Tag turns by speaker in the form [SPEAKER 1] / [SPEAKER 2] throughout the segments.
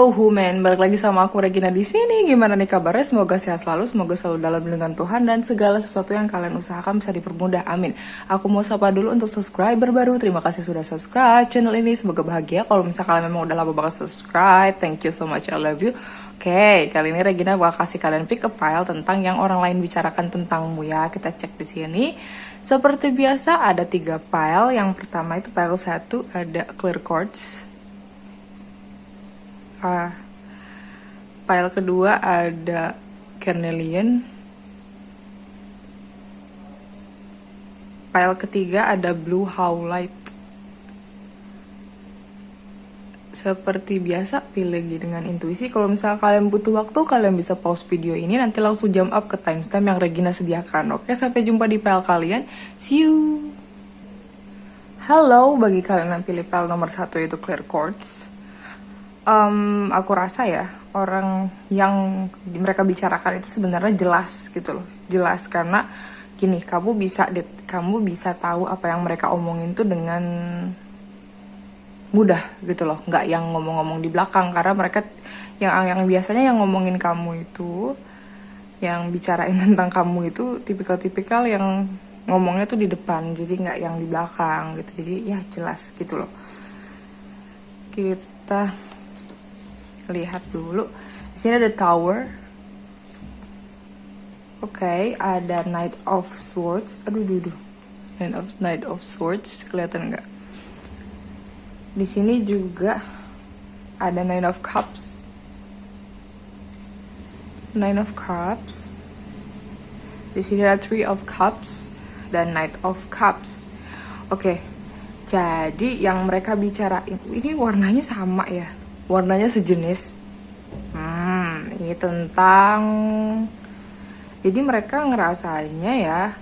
[SPEAKER 1] Hello Human, balik lagi sama aku Regina di sini. Gimana nih kabarnya? Semoga sehat selalu, semoga selalu dalam lindungan Tuhan dan segala sesuatu yang kalian usahakan bisa dipermudah. Amin. Aku mau sapa dulu untuk subscriber baru. Terima kasih sudah subscribe channel ini. Semoga bahagia. Kalau misalnya kalian memang udah lama banget subscribe, thank you so much, I love you. Oke, kali ini Regina bakal kasih kalian pick up file tentang yang orang lain bicarakan tentangmu ya. Kita cek di sini. Seperti biasa ada 3 file. Yang pertama itu file 1 ada clear chords. File kedua ada carnelian. File ketiga ada blue howlite. Seperti biasa, pilih lagi dengan intuisi. Kalau misalnya kalian butuh waktu, kalian bisa pause video ini, nanti langsung jump up ke timestamp yang Regina sediakan. Oke, sampai jumpa di file kalian. See you. Halo, bagi kalian yang pilih file nomor 1 yaitu clear chords. Aku rasa ya orang yang mereka bicarakan itu sebenarnya jelas gitu loh, jelas karena gini, kamu bisa tahu apa yang mereka omongin tuh dengan mudah gitu loh, nggak yang ngomong-ngomong di belakang, karena mereka yang biasanya yang ngomongin kamu itu, yang bicarain tentang kamu itu tipikal-tipikal yang ngomongnya tuh di depan, jadi nggak yang di belakang gitu, jadi ya jelas gitu loh. Kita lihat dulu. Di sini ada Tower. Oke, ada Knight of Swords. Aduh. Knight of Swords, kelihatan nggak? Di sini juga ada Nine of Cups. Nine of Cups. Di sini ada Three of Cups dan Knight of Cups. Oke. Jadi yang mereka bicarain ini warnanya sama ya. Warnanya sejenis. Ini tentang, jadi mereka ngerasanya ya,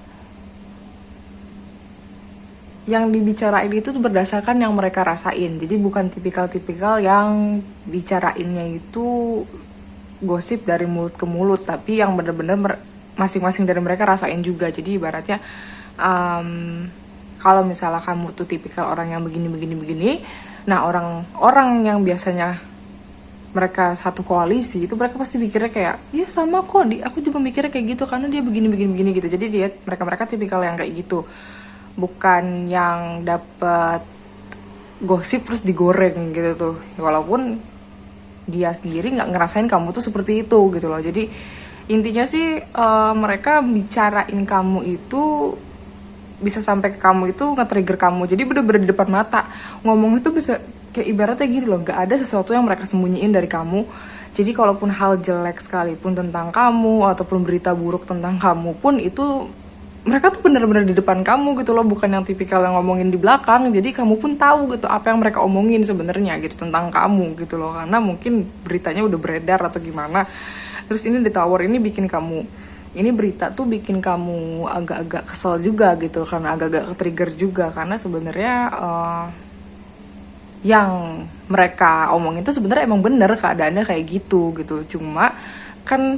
[SPEAKER 1] yang dibicarain itu berdasarkan yang mereka rasain. Jadi bukan tipikal-tipikal yang bicarainnya itu gosip dari mulut ke mulut, tapi yang bener-bener masing-masing dari mereka rasain juga. Jadi ibaratnya kalau misalnya kamu tuh tipikal orang yang begini, nah orang yang biasanya mereka satu koalisi itu mereka pasti mikirnya kayak, ya sama kok, aku juga mikirnya kayak gitu karena dia begini gitu. Jadi mereka tipikal yang kayak gitu, bukan yang dapet gosip terus digoreng gitu tuh, walaupun dia sendiri nggak ngerasain kamu tuh seperti itu gitu loh. Jadi intinya sih mereka bicarain kamu itu bisa sampai ke kamu itu nge-trigger kamu, jadi bener-bener di depan mata ngomong itu bisa kayak ibaratnya gini loh, gak ada sesuatu yang mereka sembunyiin dari kamu. Jadi kalaupun hal jelek sekalipun tentang kamu ataupun berita buruk tentang kamu pun itu mereka tuh bener-bener di depan kamu gitu loh, bukan yang tipikal yang ngomongin di belakang. Jadi kamu pun tahu gitu apa yang mereka omongin sebenarnya gitu tentang kamu gitu loh, karena mungkin beritanya udah beredar atau gimana. Terus ini The Tower ini bikin kamu, ini berita tuh bikin kamu agak-agak kesel juga gitu, karena agak-agak ke-trigger juga, karena sebenarnya yang mereka omongin itu sebenarnya emang bener keadaannya kayak gitu. Cuma kan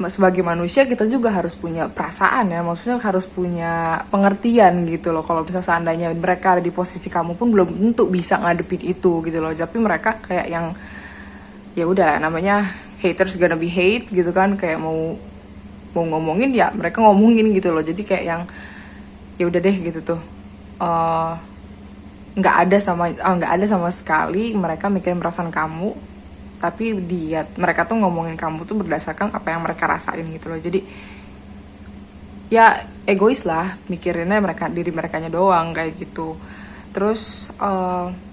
[SPEAKER 1] sebagai manusia kita juga harus punya perasaan ya, maksudnya harus punya pengertian gitu loh. Kalau misalnya seandainya mereka ada di posisi kamu pun belum tentu bisa ngadepin itu gitu loh. Tapi mereka kayak yang ya udah, namanya haters gonna be hate gitu kan, kayak mau ngomongin ya mereka ngomongin gitu loh. Jadi kayak yang ya udah deh gitu tuh, nggak ada sama sekali mereka mikirin perasaan kamu, tapi mereka tuh ngomongin kamu tuh berdasarkan apa yang mereka rasain gitu loh. Jadi ya egois lah, mikirinnya diri merekanya doang kayak gitu. Terus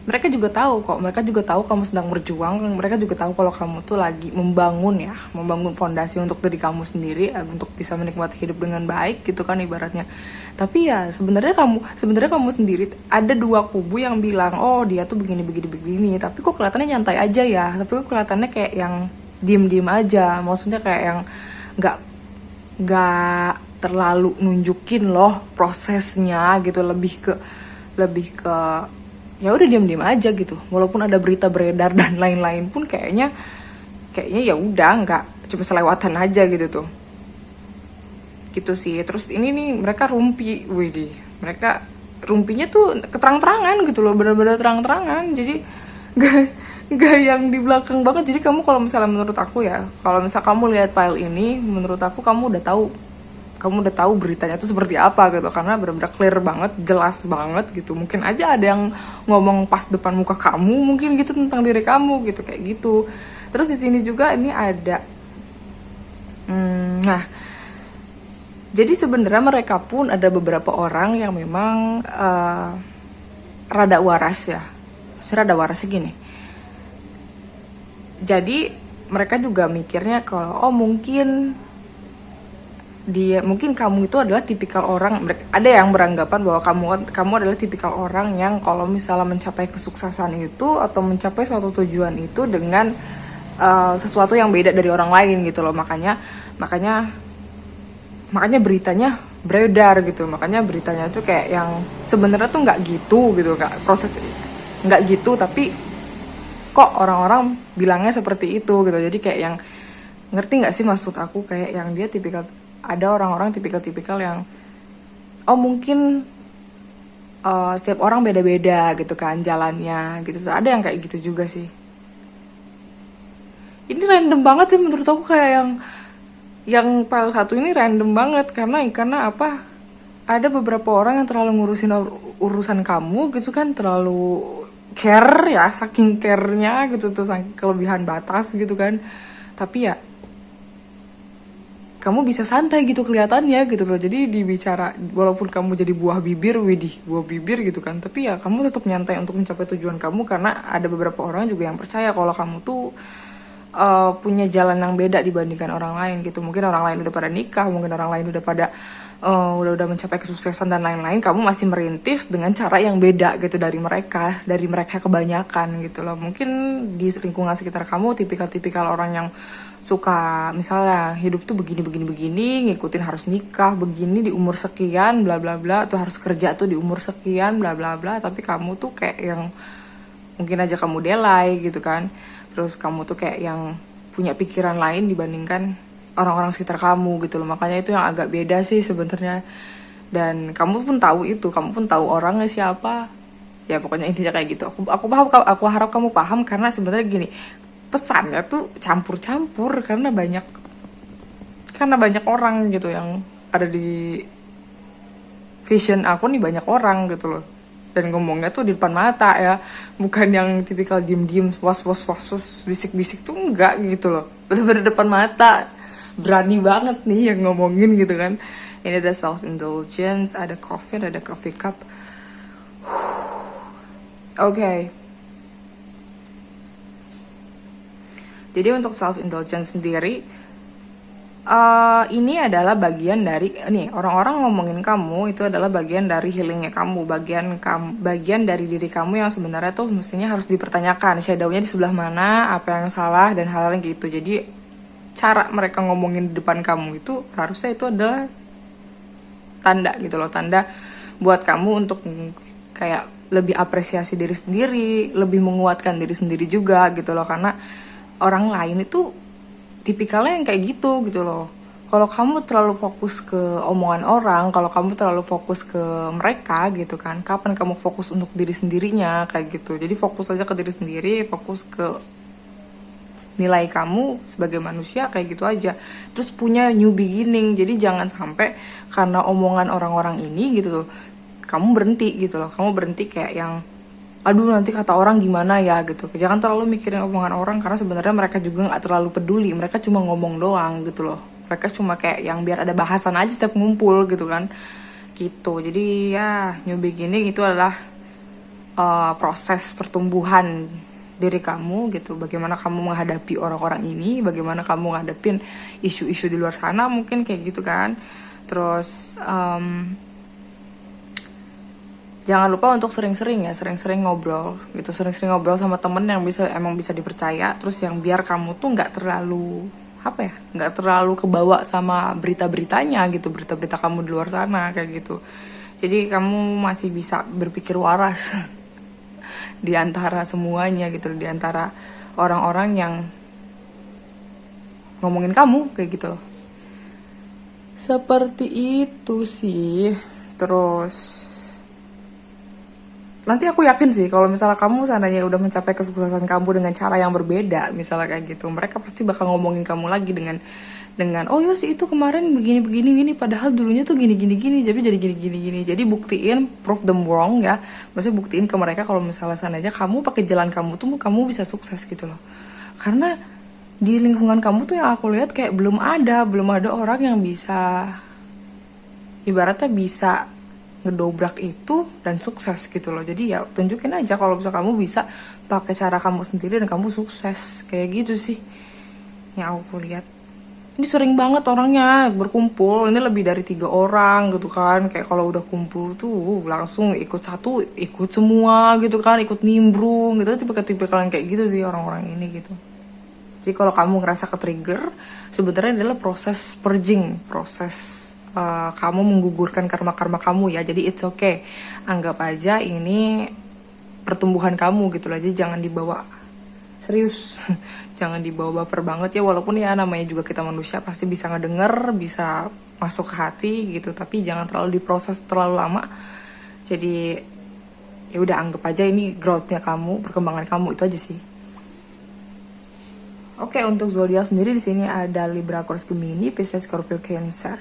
[SPEAKER 1] mereka juga tahu kamu sedang berjuang, mereka juga tahu kalau kamu tuh lagi membangun fondasi untuk diri kamu sendiri, untuk bisa menikmati hidup dengan baik gitu kan ibaratnya. Tapi ya sebenarnya kamu sendiri ada 2 kubu yang bilang, oh dia tuh begini, tapi kok kelihatannya nyantai aja ya, tapi kok kelihatannya kayak yang diem aja, maksudnya kayak yang nggak terlalu nunjukin loh prosesnya gitu, lebih ke ya udah diam aja gitu, walaupun ada berita beredar dan lain-lain pun kayaknya ya udah, nggak, cuma selewatan aja gitu sih. Terus ini nih mereka rumpinya tuh keterang-terangan gitu loh, bener-bener terang-terangan. Jadi nggak yang di belakang banget. Jadi kamu kalau misalnya menurut aku ya, kalau misal kamu lihat file ini, menurut aku kamu udah tahu beritanya itu seperti apa gitu, karena benar-benar clear banget, jelas banget gitu. Mungkin aja ada yang ngomong pas depan muka kamu mungkin gitu tentang diri kamu gitu, kayak gitu. Terus di sini juga ini ada nah, jadi sebenarnya mereka pun ada beberapa orang yang memang rada waras ya. Rada warasnya gini. Jadi mereka juga mikirnya kalau mungkin kamu itu adalah tipikal orang, ada yang beranggapan bahwa kamu adalah tipikal orang yang kalau misalnya mencapai kesuksesan itu atau mencapai suatu tujuan itu dengan sesuatu yang beda dari orang lain gitu loh. Makanya beritanya beredar gitu. Makanya beritanya tuh kayak yang sebenarnya tuh nggak gitu kak, proses nggak gitu, tapi kok orang-orang bilangnya seperti itu gitu. Jadi kayak yang, ngerti nggak sih maksud aku, kayak yang dia tipikal, ada orang-orang tipikal yang mungkin setiap orang beda-beda gitu kan jalannya gitu. Ada yang kayak gitu juga sih. Ini random banget sih menurut aku, kayak yang file satu ini random banget karena apa? Ada beberapa orang yang terlalu ngurusin urusan kamu gitu kan, terlalu care ya, saking care-nya gitu tuh, saking kelebihan batas gitu kan. Tapi ya kamu bisa santai gitu kelihatannya gitu loh. Jadi dibicara, walaupun kamu jadi buah bibir gitu kan, tapi ya kamu tetap nyantai untuk mencapai tujuan kamu, karena ada beberapa orang juga yang percaya kalau kamu tuh punya jalan yang beda dibandingkan orang lain gitu. Mungkin orang lain udah pada nikah, mungkin orang lain udah pada udah mencapai kesuksesan dan lain-lain, kamu masih merintis dengan cara yang beda gitu dari mereka kebanyakan gitu loh. Mungkin di lingkungan sekitar kamu tipikal orang yang suka misalnya hidup tuh begini, ngikutin harus nikah begini di umur sekian bla bla bla, tuh harus kerja tuh di umur sekian bla bla bla, tapi kamu tuh kayak yang mungkin aja kamu delay gitu kan. Terus kamu tuh kayak yang punya pikiran lain dibandingkan orang-orang sekitar kamu gitu loh. Makanya itu yang agak beda sih sebenarnya. Dan kamu pun tahu itu, kamu pun tahu orangnya siapa. Ya pokoknya intinya kayak gitu. Aku paham, aku harap kamu paham, karena sebenarnya gini, pesannya tuh campur-campur karena banyak orang gitu yang ada di vision aku nih, banyak orang gitu loh. Dan ngomongnya tuh di depan mata ya, bukan yang tipikal diem-diem was bisik-bisik tuh, enggak gitu loh, bener-bener depan mata, berani banget nih yang ngomongin gitu kan. Ini ada self indulgence, ada coffee cup. Oke. Jadi untuk self indulgence sendiri, ini adalah bagian dari orang-orang ngomongin kamu itu adalah bagian dari healingnya kamu, bagian dari diri kamu yang sebenarnya tuh mestinya harus dipertanyakan shadownya di sebelah mana, apa yang salah dan hal-hal yang gitu. Jadi cara mereka ngomongin di depan kamu itu harusnya itu adalah tanda gitu loh, tanda buat kamu untuk kayak lebih apresiasi diri sendiri, lebih menguatkan diri sendiri juga gitu loh, karena orang lain itu tipikalnya yang kayak gitu loh. Kalau kamu terlalu fokus ke omongan orang, kalau kamu terlalu fokus ke mereka gitu kan, kapan kamu fokus untuk diri sendirinya kayak gitu. Jadi fokus aja ke diri sendiri, fokus ke nilai kamu sebagai manusia kayak gitu aja. Terus punya new beginning. Jadi jangan sampai karena omongan orang-orang ini gitu loh, kamu berhenti gitu loh. Kamu berhenti kayak yang aduh nanti kata orang gimana ya gitu. Jangan terlalu mikirin omongan orang, karena sebenarnya mereka juga nggak terlalu peduli. Mereka cuma ngomong doang gitu loh. Mereka cuma kayak yang biar ada bahasan aja setiap ngumpul gitu kan. Gitu. Jadi ya new beginning itu adalah proses pertumbuhan diri kamu gitu. Bagaimana kamu menghadapi orang-orang ini, bagaimana kamu menghadapin isu-isu di luar sana mungkin kayak gitu kan. Terus jangan lupa untuk sering-sering ngobrol gitu, sering-sering ngobrol sama temen yang emang bisa dipercaya. Terus yang biar kamu tuh nggak terlalu kebawa sama berita-beritanya gitu, berita-berita kamu di luar sana kayak gitu. Jadi kamu masih bisa berpikir waras di antara semuanya gitu, di antara orang-orang yang ngomongin kamu kayak gitu loh. Seperti itu sih. Terus nanti aku yakin sih kalau misalnya kamu seandainya udah mencapai kesuksesan kamu dengan cara yang berbeda, misalnya kayak gitu, mereka pasti bakal ngomongin kamu lagi dengan oh ya sih itu kemarin begini begini gini, padahal dulunya tuh gini gini gini, tapi jadi gini gini gini. Jadi buktiin, prove them wrong ya, maksudnya buktiin ke mereka kalau misalnya seandainya kamu pakai jalan kamu tuh kamu bisa sukses gitu loh. Karena di lingkungan kamu tuh yang aku lihat kayak belum ada orang yang bisa, ibaratnya bisa ngedobrak itu dan sukses gitu loh. Jadi ya tunjukin aja kalau misalnya kamu bisa pakai cara kamu sendiri dan kamu sukses, kayak gitu sih yang aku lihat. Ini sering banget orangnya berkumpul, ini lebih dari 3 orang gitu kan, kayak kalau udah kumpul tuh langsung ikut satu, ikut semua gitu kan, ikut nimbrung gitu, tipe-tipe kalian kayak gitu sih orang-orang ini gitu. Jadi kalau kamu ngerasa ke-trigger, sebenarnya adalah proses purging, proses kamu menggugurkan karma-karma kamu ya. Jadi it's okay, anggap aja ini pertumbuhan kamu gitu loh. Jadi jangan dibawa serius, jangan dibawa baper banget ya, walaupun ya namanya juga kita manusia pasti bisa ngedenger, bisa masuk ke hati gitu, tapi jangan terlalu diproses terlalu lama. Jadi ya udah anggap aja ini growth-nya kamu, perkembangan kamu, itu aja sih. Oke, untuk zodiak sendiri di sini ada Libra, Aquarius, Gemini, Pisces, Scorpio, Cancer.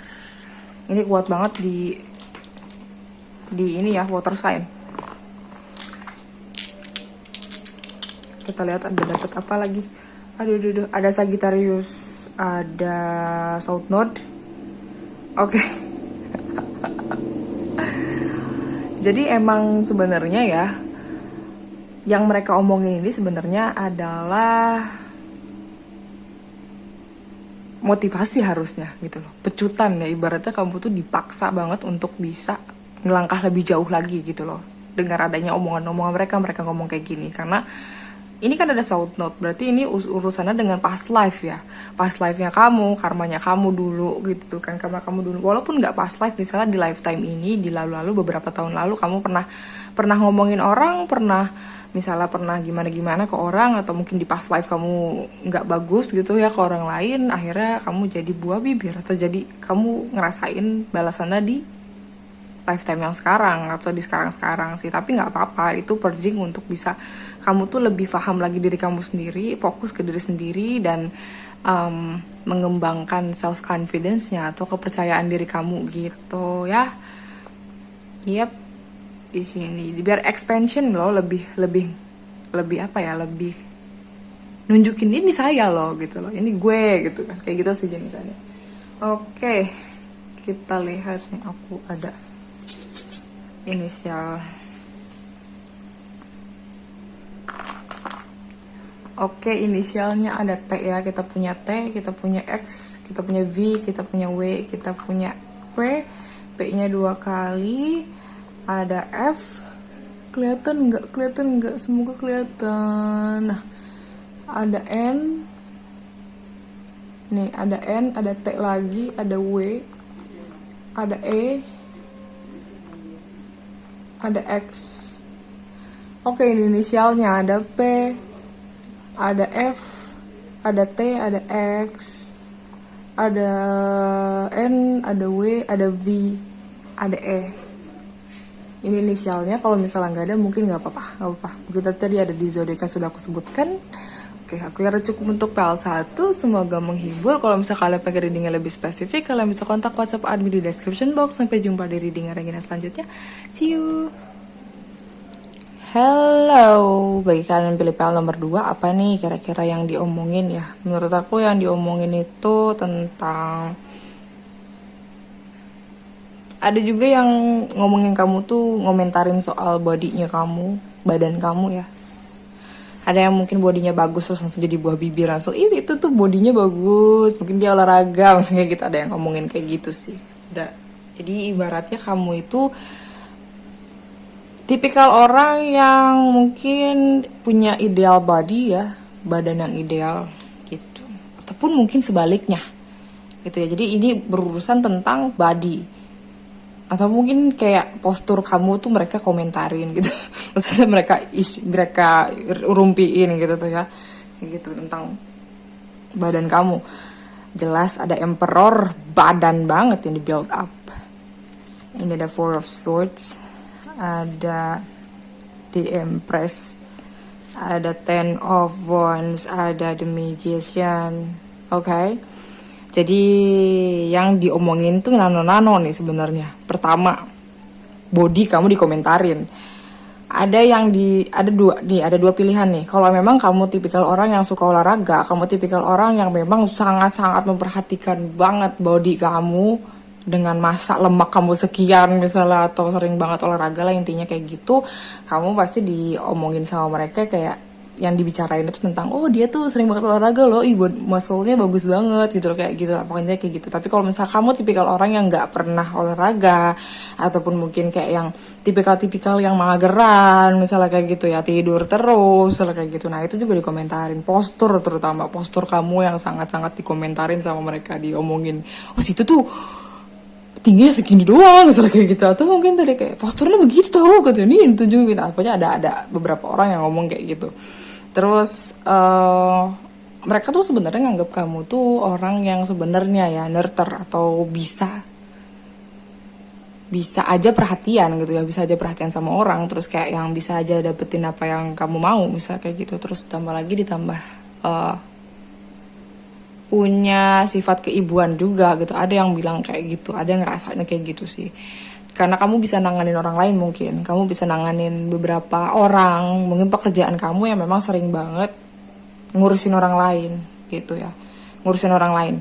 [SPEAKER 1] Ini kuat banget di ini ya, water sign. Kita lihat ada dapat apa lagi. Aduh, ada Sagittarius, ada South Node. Oke. Jadi emang sebenarnya ya, yang mereka omongin ini sebenarnya adalah motivasi harusnya gitu loh. Pecutan ya, ibaratnya kamu tuh dipaksa banget untuk bisa ngelangkah lebih jauh lagi gitu loh. Dengar adanya omongan-omongan mereka ngomong kayak gini, karena ini kan ada South Node, berarti ini urusannya dengan past life ya. Past life-nya kamu, karmanya kamu dulu gitu kan, karma kamu dulu. Walaupun nggak past life, misalnya di lifetime ini, di lalu-lalu beberapa tahun lalu kamu pernah ngomongin orang, pernah gimana-gimana ke orang, atau mungkin di past life kamu nggak bagus gitu ya ke orang lain, akhirnya kamu jadi buah bibir, atau jadi kamu ngerasain balasannya di lifetime yang sekarang atau di sekarang sih. Tapi nggak apa-apa, itu purging untuk bisa kamu tuh lebih paham lagi diri kamu sendiri, fokus ke diri sendiri, dan mengembangkan self confidence-nya atau kepercayaan diri kamu gitu ya. Yep, di sini biar expansion loh, lebih apa ya, lebih nunjukin ini saya loh gitu loh, ini gue gitu kan, kayak gitu sih jenisnya. Oke, kita lihat nih, aku ada inisial. Oke, inisialnya ada T ya. Kita punya T, kita punya X, kita punya V, kita punya W, kita punya P. P-nya 2 kali. Ada F. Kelihatan nggak? Semoga kelihatan. Nah, ada N. Nih, ada N, ada T lagi, ada W, ada E, ada X. Oke, ini inisialnya ada P, ada F, ada T, ada X, ada N, ada W, ada V, ada E. Ini inisialnya. Kalau misalnya nggak ada mungkin nggak apa-apa. Mungkin tadi ada di zodiak yang sudah aku sebutkan. Oke, aku kira cukup untuk PL1. Semoga menghibur. Kalau misalnya kalian pengen readingnya lebih spesifik, kalian bisa kontak WhatsApp admin di description box. Sampai jumpa di reading Regina selanjutnya. See you. Hello, bagi kalian pilih PL nomor 2, apa nih kira-kira yang diomongin ya? Menurut aku yang diomongin itu tentang, ada juga yang ngomongin kamu tuh, ngomentarin soal bodinya kamu, badan kamu ya. Ada yang mungkin bodinya bagus terus langsung jadi buah bibir, langsung itu tuh bodinya bagus, mungkin dia olahraga, maksudnya gitu. Ada yang ngomongin kayak gitu sih. Jadi ibaratnya kamu itu tipikal orang yang mungkin punya ideal body ya, badan yang ideal gitu. Ataupun mungkin sebaliknya gitu ya. Jadi ini berurusan tentang body. Atau mungkin kayak postur kamu tuh mereka komentarin gitu. Maksudnya mereka rumpiin gitu tuh ya. Kayak gitu tentang badan kamu. Jelas ada emperor, badan banget yang di build up. Ini ada Four of Swords. Ada The Empress, ada Ten of Wands, ada The Magician. Oke. Jadi yang diomongin tuh nano-nano nih sebenarnya. Pertama, body kamu dikomentarin. Ada dua pilihan nih. Kalau memang kamu tipikal orang yang suka olahraga, kamu tipikal orang yang memang sangat-sangat memperhatikan banget body kamu dengan massa lemak kamu sekian misalnya, atau sering banget olahraga lah, intinya kayak gitu, kamu pasti diomongin sama mereka kayak yang dibicarain itu tentang, oh dia tuh sering banget olahraga loh, muscle-nya bagus banget gitu loh, kayak gitu lah, pokoknya kayak gitu. Tapi kalau misalnya kamu tipikal orang yang nggak pernah olahraga, ataupun mungkin kayak yang tipikal-tipikal yang mageran misalnya kayak gitu ya, tidur terus misalnya kayak gitu, nah itu juga dikomentarin. Postur, terutama postur kamu yang sangat-sangat dikomentarin sama mereka, diomongin, oh situ tuh tingginya segini doang misalnya kayak gitu, atau mungkin tadi kayak posturnya begitu tau gitu, ini tunjukin. Nah, pokoknya ada beberapa orang yang ngomong kayak gitu. Terus mereka tuh sebenarnya nganggap kamu tuh orang yang sebenarnya ya nurture, atau bisa aja perhatian gitu ya, bisa aja perhatian sama orang, terus kayak yang bisa aja dapetin apa yang kamu mau misalnya kayak gitu. Terus ditambah punya sifat keibuan juga gitu. Ada yang bilang kayak gitu, ada yang ngerasanya kayak gitu sih. Karena kamu bisa nanganin orang lain, mungkin kamu bisa nanganin beberapa orang, mungkin pekerjaan kamu yang memang sering banget ngurusin orang lain gitu ya, ngurusin orang lain,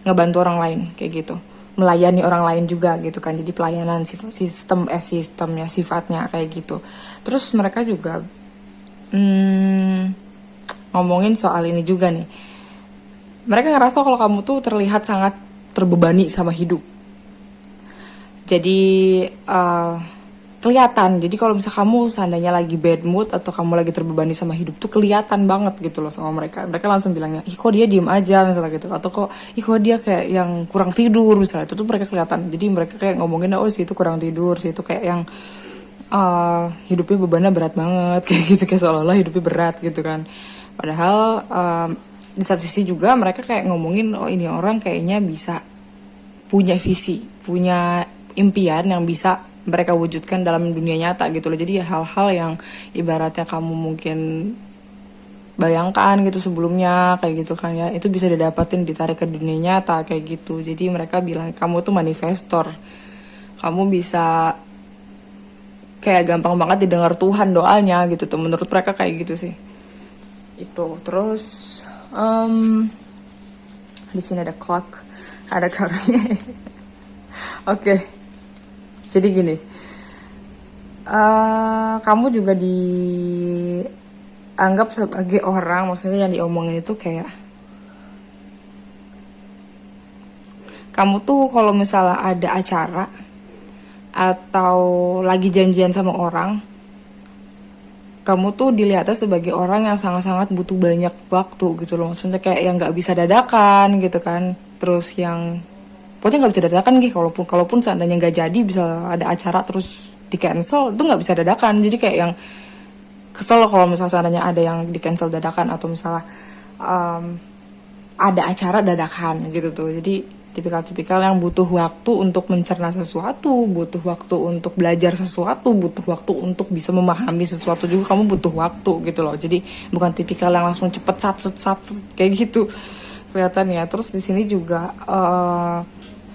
[SPEAKER 1] ngebantu orang lain kayak gitu, melayani orang lain juga gitu kan. Jadi pelayanan sistemnya sifatnya kayak gitu. Terus mereka juga ngomongin soal ini juga nih, mereka ngerasa kalau kamu tuh terlihat sangat terbebani sama hidup. Jadi kelihatan. Jadi kalau misalnya kamu seandainya lagi bad mood atau kamu lagi terbebani sama hidup tuh kelihatan banget gitu loh sama mereka. Mereka langsung bilangnya, ih kok dia diem aja misalnya gitu, atau kok dia kayak yang kurang tidur misalnya. Itu tuh mereka kelihatan. Jadi mereka kayak ngomongin, oh si itu kurang tidur, si itu kayak yang hidupnya bebannya berat banget kayak gitu, kayak seolah-olah hidupnya berat gitu kan. Padahal di satu sisi juga mereka kayak ngomongin, oh ini orang kayaknya bisa punya visi, punya impian yang bisa mereka wujudkan dalam dunia nyata gitu loh. Jadi hal-hal yang ibaratnya kamu mungkin bayangkan gitu sebelumnya kayak gitu kan ya, itu bisa didapatin, ditarik ke dunia nyata kayak gitu. Jadi mereka bilang kamu tuh manifestor, kamu bisa kayak gampang banget didengar Tuhan doanya gitu tuh, menurut mereka kayak gitu sih. Itu terus di sini ada clock, ada karungnya. Oke. Jadi gini, kamu juga dianggap sebagai orang, maksudnya yang diomongin itu kayak kamu tuh kalau misalnya ada acara atau lagi janjian sama orang, kamu tuh dilihatnya sebagai orang yang sangat-sangat butuh banyak waktu gitu loh. Maksudnya kayak yang nggak bisa dadakan gitu kan. Terus yang pokoknya nggak bisa dadakan gitu. Kalaupun seandainya nggak jadi, bisa ada acara terus di cancel, itu nggak bisa dadakan. Jadi kayak yang kesel kalau misalnya seandainya ada yang di cancel dadakan, atau misalnya ada acara dadakan gitu tuh. Jadi tipikal-tipikal yang butuh waktu untuk mencerna sesuatu, butuh waktu untuk belajar sesuatu, butuh waktu untuk bisa memahami sesuatu juga, kamu butuh waktu gitu loh. Jadi bukan tipikal yang langsung cepet sat kayak gitu kelihatannya. Terus di sini juga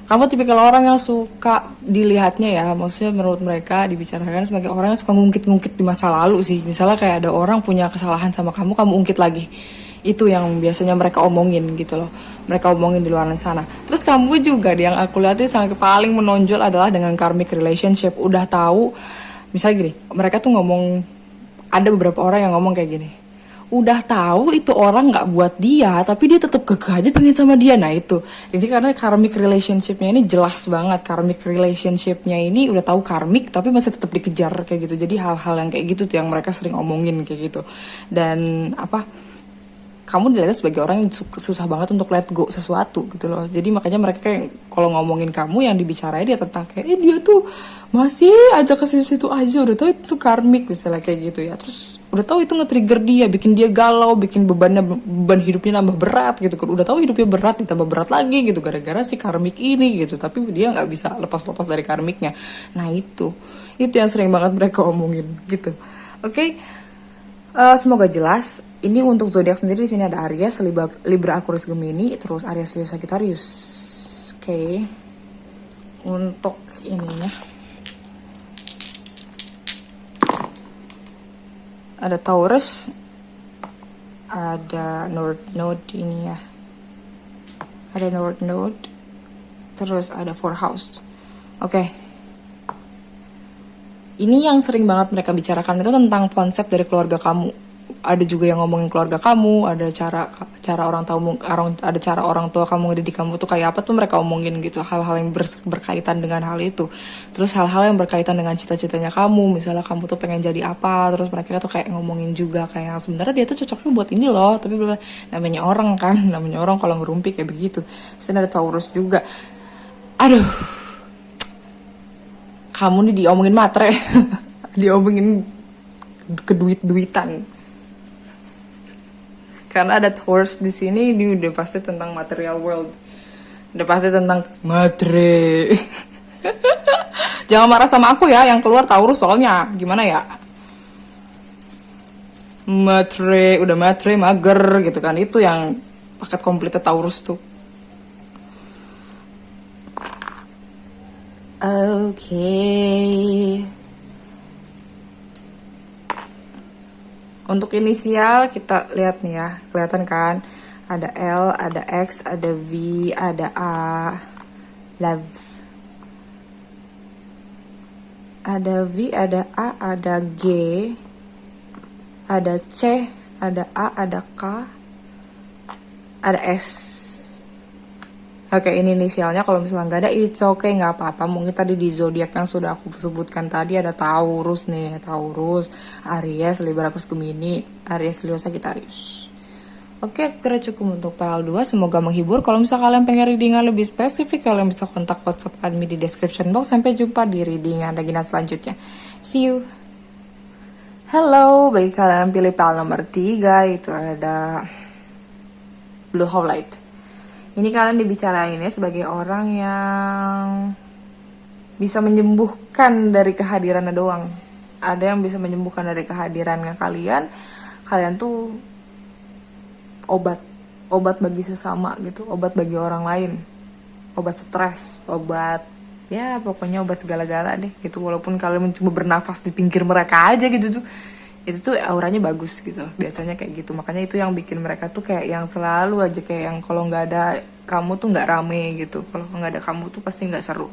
[SPEAKER 1] kamu tipikal orang yang suka dilihatnya ya, maksudnya menurut mereka dibicarakan sebagai orang yang suka ngungkit-ngungkit di masa lalu sih. Misalnya kayak ada orang punya kesalahan sama kamu ungkit lagi. Itu yang biasanya mereka omongin gitu loh, mereka omongin di luar sana. Terus kamu juga yang aku lihat itu sangat paling menonjol adalah dengan karmic relationship. Udah tahu, misalnya gini, mereka tuh ngomong, ada beberapa orang yang ngomong kayak gini, udah tahu itu orang nggak buat dia, tapi dia tetap kekeh aja pengen sama dia. Nah itu, jadi karena karmic relationshipnya ini jelas banget, karmic relationshipnya ini udah tahu karmic, tapi masih tetap dikejar kayak gitu. Jadi hal-hal yang kayak gitu tuh yang mereka sering omongin kayak gitu. Dan kamu dilihat sebagai orang yang susah banget untuk let go sesuatu gitu loh. Jadi makanya mereka kayak kalau ngomongin kamu yang dibicarain dia tentang kayak dia tuh masih aja ke situ aja, udah tahu itu karmik misalnya kayak gitu ya. Terus udah tahu itu nge-trigger dia, bikin dia galau, bikin beban hidupnya nambah berat gitu kan. Udah tahu hidupnya berat ditambah berat lagi gitu gara-gara si karmik ini gitu. Tapi dia nggak bisa lepas-lepas dari karmiknya. Nah itu yang sering banget mereka omongin gitu. Oke. Semoga jelas. Ini untuk zodiak sendiri di sini ada Aries, Libra, Aquarius, Gemini, terus Aries, Leo, Sagittarius. Oke. Untuk ininya ada Taurus, ada North Node ini ya. Ada North Node, terus ada Four House. Oke. Ini yang sering banget mereka bicarakan itu tentang konsep dari keluarga kamu. Ada juga yang ngomongin keluarga kamu, ada cara orang tahu, ada cara orang tua kamu ngedidik kamu tuh kayak apa tuh mereka omongin gitu, hal-hal yang berkaitan dengan hal itu. Terus hal-hal yang berkaitan dengan cita-citanya kamu, misalnya kamu tuh pengen jadi apa, terus mereka tuh kayak ngomongin juga kayak sebenarnya dia tuh cocoknya buat ini loh, tapi namanya orang kan, namanya orang kalau ngerumpi kayak begitu. Terus ada Taurus juga. Aduh, kamu nih diomongin matre, diomongin keduit-duitan. Karena ada Taurus di sini, ini udah pasti tentang material world, udah pasti tentang matre. Jangan marah sama aku ya, yang keluar Taurus soalnya, gimana ya? Matre, udah matre, mager gitu kan, itu yang paket komplitnya Taurus tuh. Oke. Untuk inisial kita lihat nih ya, kelihatan kan? Ada L, ada X, ada V, ada A, love. Ada V, ada A, ada G, ada C, ada A, ada K, ada S. Oke, ini inisialnya. Kalau misalnya nggak ada, it's okay, nggak apa-apa. Mungkin tadi di zodiak yang sudah aku sebutkan tadi ada Taurus nih, Taurus, Aries, Libra, Aquarius, Gemini, Aries, Leo, Sagittarius. Oke, aku kira cukup untuk PL2. Semoga menghibur. Kalau misalnya kalian pengen readingan lebih spesifik, kalian bisa kontak WhatsApp admin di description box. Sampai jumpa di readingan Regina selanjutnya. See you. Hello, bagi kalian pilih PL nomor 3, itu ada Blue Hole Light. Ini kalian dibicarainnya sebagai orang yang bisa menyembuhkan dari kehadirannya doang. Ada yang bisa menyembuhkan dari kehadirannya kalian. Kalian tuh obat bagi sesama gitu, obat bagi orang lain, obat stres, obat ya pokoknya obat segala-gala deh gitu. Walaupun kalian cuma bernafas di pinggir mereka aja gitu tuh, itu tuh auranya bagus gitu, biasanya kayak gitu. Makanya itu yang bikin mereka tuh kayak yang selalu aja kayak yang kalau nggak ada kamu tuh nggak rame gitu, kalau nggak ada kamu tuh pasti nggak seru.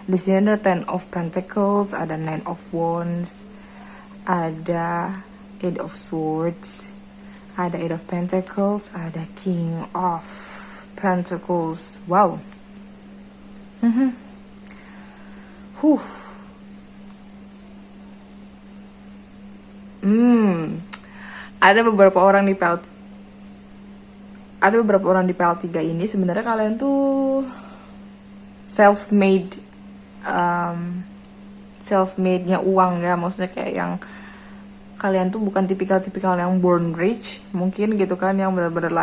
[SPEAKER 1] Di sini ada Ten of Pentacles, ada Nine of Wands, ada Eight of Swords, ada Eight of Pentacles, ada King of Pentacles. Wow. Ada beberapa orang di PL3 ini sebenarnya kalian tuh self-made-nya uang ya, maksudnya kayak yang kalian tuh bukan tipikal-tipikal yang born rich mungkin gitu kan, yang benar-benar dari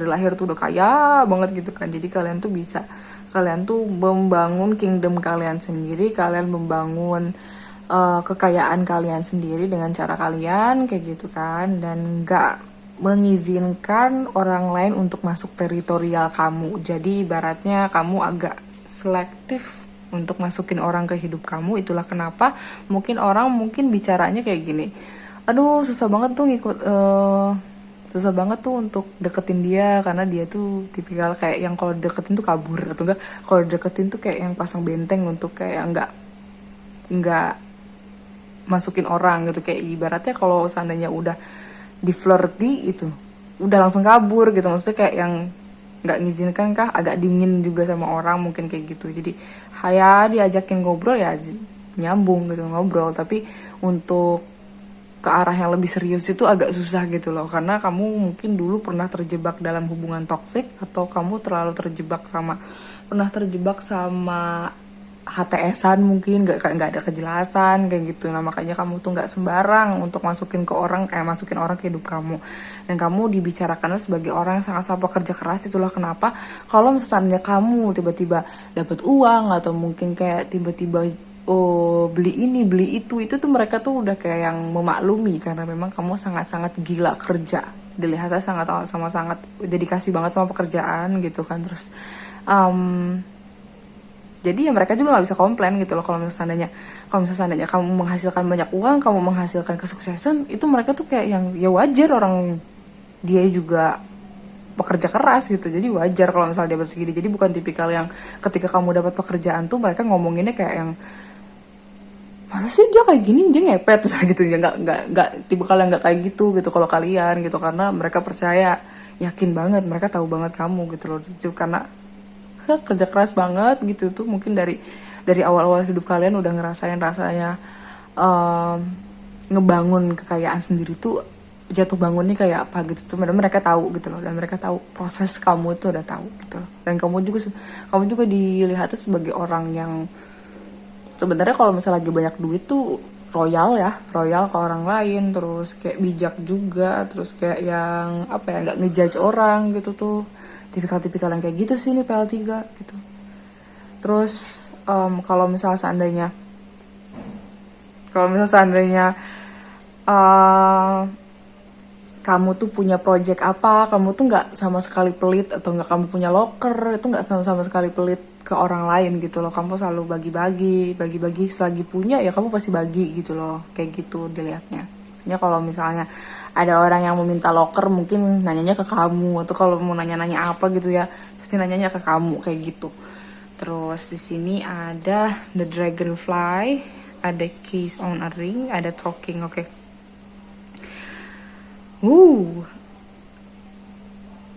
[SPEAKER 1] lahir tuh udah kaya banget gitu kan. Jadi kalian tuh membangun kingdom kalian sendiri, kalian membangun kekayaan kalian sendiri dengan cara kalian kayak gitu kan, dan nggak mengizinkan orang lain untuk masuk teritorial kamu. Jadi ibaratnya kamu agak selektif untuk masukin orang ke hidup kamu. Itulah kenapa mungkin orang bicaranya kayak gini, aduh susah banget tuh untuk deketin dia, karena dia tuh tipikal kayak yang kalau deketin tuh kabur, atau enggak kalau deketin tuh kayak yang pasang benteng untuk kayak nggak masukin orang gitu. Kayak ibaratnya kalau seandainya udah di flirty itu udah langsung kabur gitu, maksudnya kayak yang nggak ngizinkan kah, agak dingin juga sama orang mungkin kayak gitu. Jadi diajakin ngobrol ya nyambung gitu ngobrol, tapi untuk ke arah yang lebih serius itu agak susah gitu loh, karena kamu mungkin dulu pernah terjebak dalam hubungan toksik, atau kamu pernah terjebak sama HTS-an mungkin, nggak ada kejelasan kayak gitu. Nah makanya kamu tuh nggak sembarang untuk masukin orang ke hidup kamu, dan kamu dibicarakan sebagai orang yang sangat pekerja keras. Itulah kenapa kalau misalnya kamu tiba-tiba dapat uang, atau mungkin kayak tiba-tiba oh beli ini beli itu tuh mereka tuh udah kayak yang memaklumi karena memang kamu sangat-sangat gila kerja, dilihatnya sangat dedikasi banget sama pekerjaan gitu kan. Terus jadi ya mereka juga nggak bisa komplain gitu loh kalau misalnya seandainya kamu menghasilkan banyak uang, kamu menghasilkan kesuksesan, itu mereka tuh kayak yang ya wajar, orang dia juga pekerja keras gitu, jadi wajar kalau misalnya dia dapat segini. Jadi bukan tipikal yang ketika kamu dapat pekerjaan tuh mereka ngomonginnya kayak yang masa sih dia kayak gini, dia ngepet misalnya gitu ya. Nggak tipikal yang nggak kayak gitu kalau kalian gitu, karena mereka percaya, yakin banget, mereka tahu banget kamu gitu loh. Itu karena kerja keras banget gitu tuh, mungkin dari awal-awal hidup kalian udah ngerasain rasanya ngebangun kekayaan sendiri tuh jatuh bangunnya kayak apa gitu tuh. Mereka tahu gitu loh, dan mereka tahu proses kamu tuh udah tahu gitu loh. Dan kamu juga dilihatnya sebagai orang yang sebenarnya kalau misalnya lagi banyak duit tuh royal ke orang lain, terus kayak bijak juga, terus kayak yang apa ya, nggak ngejudge orang gitu tuh. Tipikal yang kayak gitu sih nih PL3 gitu. Terus kalau misalnya seandainya kamu tuh punya project apa, kamu tuh nggak sama sekali pelit, atau nggak kamu punya locker, itu nggak sama sekali pelit ke orang lain gitu loh. Kamu selalu bagi-bagi selagi punya ya kamu pasti bagi gitu loh, kayak gitu dilihatnya. Ya kalau misalnya ada orang yang meminta locker, mungkin nanyanya ke kamu, atau kalau mau nanya-nanya apa gitu ya pasti nanyanya ke kamu kayak gitu. Terus di sini ada the dragonfly, ada keys on a ring, ada talking. Oke.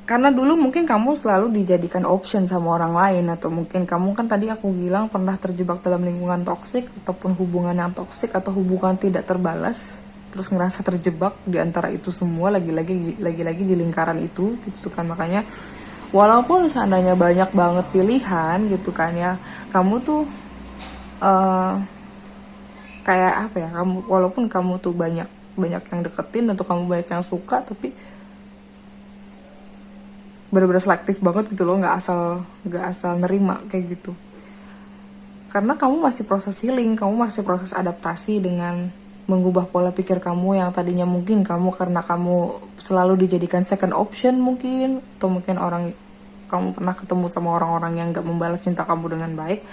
[SPEAKER 1] Karena dulu mungkin kamu selalu dijadikan option sama orang lain, atau mungkin kamu kan tadi aku bilang pernah terjebak dalam lingkungan toksik, ataupun hubungan yang toksik, atau hubungan tidak terbalas, terus ngerasa terjebak di antara itu semua, lagi-lagi di lingkaran itu gitu kan. Makanya walaupun seandainya banyak banget pilihan gitu kan ya, kamu tuh kayak apa ya, walaupun kamu tuh banyak yang deketin atau kamu banyak yang suka, tapi bener-bener selektif banget gitu loh, nggak asal nerima kayak gitu. Karena kamu masih proses healing, kamu masih proses adaptasi dengan mengubah pola pikir kamu yang tadinya mungkin karena kamu selalu dijadikan second option mungkin, atau mungkin kamu pernah ketemu sama orang-orang yang nggak membalas cinta kamu dengan baik.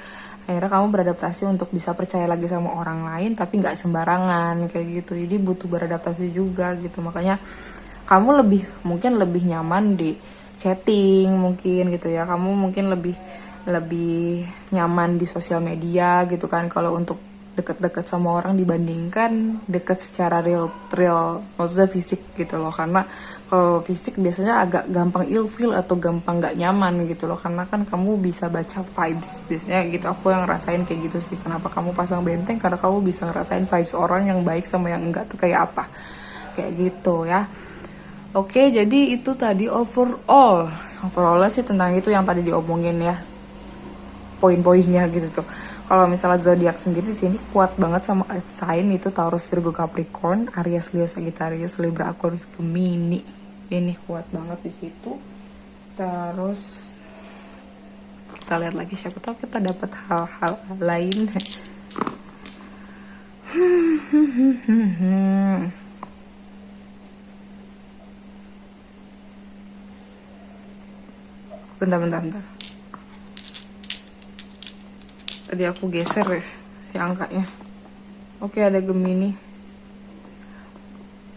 [SPEAKER 1] Akhirnya kamu beradaptasi untuk bisa percaya lagi sama orang lain, tapi nggak sembarangan kayak gitu. Jadi butuh beradaptasi juga gitu. Makanya kamu mungkin lebih nyaman di chatting mungkin gitu ya. Kamu mungkin lebih nyaman di sosial media gitu kan, kalau untuk deket-deket sama orang dibandingkan deket secara real, maksudnya fisik gitu loh. Karena kalau fisik biasanya agak gampang ilfeel atau gampang nggak nyaman gitu loh, karena kan kamu bisa baca vibes biasanya gitu. Aku yang ngerasain kayak gitu sih. Kenapa kamu pasang benteng? Karena kamu bisa ngerasain vibes orang yang baik sama yang enggak tuh kayak apa, kayak gitu ya. Oke, jadi itu tadi overall sih tentang itu yang tadi diomongin ya, poin-poinnya gitu tuh. Kalau misalnya zodiak sendiri di sini kuat banget sama earth sign itu Taurus, Virgo, Capricorn, Aries, Leo, Sagittarius, Libra, Aquarius, Gemini. Ini kuat banget di situ. Terus kita lihat lagi, siapa tahu kita dapat hal-hal lain. Bentar. Tadi aku geser ya si angkanya. Oke, ada Gemini.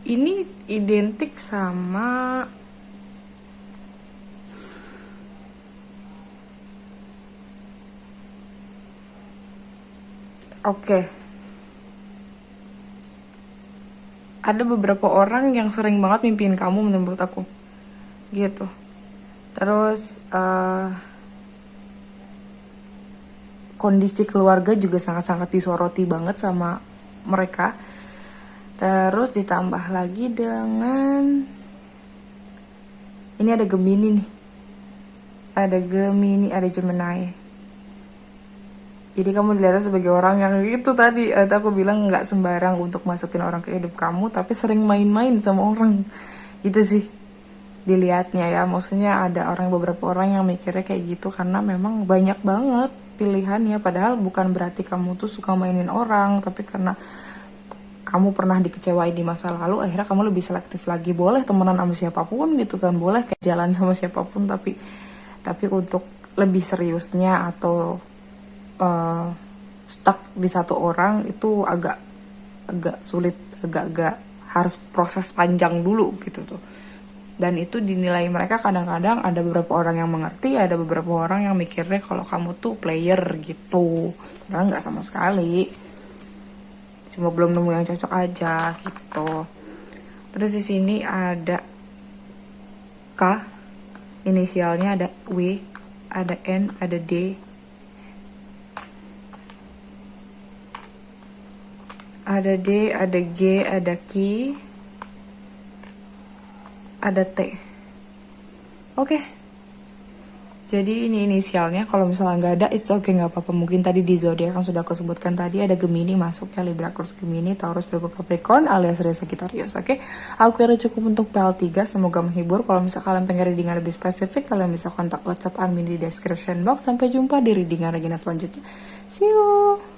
[SPEAKER 1] Ini identik sama ada beberapa orang yang sering banget mimpiin kamu menurut aku gitu. Terus kondisi keluarga juga sangat-sangat disoroti banget sama mereka. Terus ditambah lagi dengan ini ada Gemini nih, ada Gemini. Jadi kamu dilihat sebagai orang yang itu tadi aku bilang nggak sembarang untuk masukin orang ke hidup kamu, tapi sering main-main sama orang gitu sih dilihatnya ya. Maksudnya ada beberapa orang yang mikirnya kayak gitu karena memang banyak banget pilihannya. Padahal bukan berarti kamu tuh suka mainin orang, tapi karena kamu pernah dikecewain di masa lalu, akhirnya kamu lebih selektif lagi. Boleh temenan sama siapapun gitu kan, boleh kayak jalan sama siapapun, tapi untuk lebih seriusnya atau stuck di satu orang itu agak sulit, agak harus proses panjang dulu gitu tuh. Dan itu dinilai mereka kadang-kadang ada beberapa orang yang mengerti, ada beberapa orang yang mikirnya kalau kamu tuh player gitu. Padahal nggak sama sekali. Cuma belum nemu yang cocok aja gitu. Terus di sini ada K, inisialnya ada W, ada N, ada D, ada D, ada G, ada Q, ada T. Oke. Jadi ini inisialnya. Kalau misalnya nggak ada, it's okay, nggak apa-apa. Mungkin tadi di zodiak yang sudah aku sebutkan tadi ada Gemini masuk ya, Libra, Aquarius, Gemini, Taurus, Virgo, Capricorn alias Sagittarius. Oke. Aku kira cukup untuk PL3. Semoga menghibur. Kalau misalnya kalian pengen readingan lebih spesifik, kalian bisa kontak WhatsApp admin di description box. Sampai jumpa di readingan Regina selanjutnya. See you.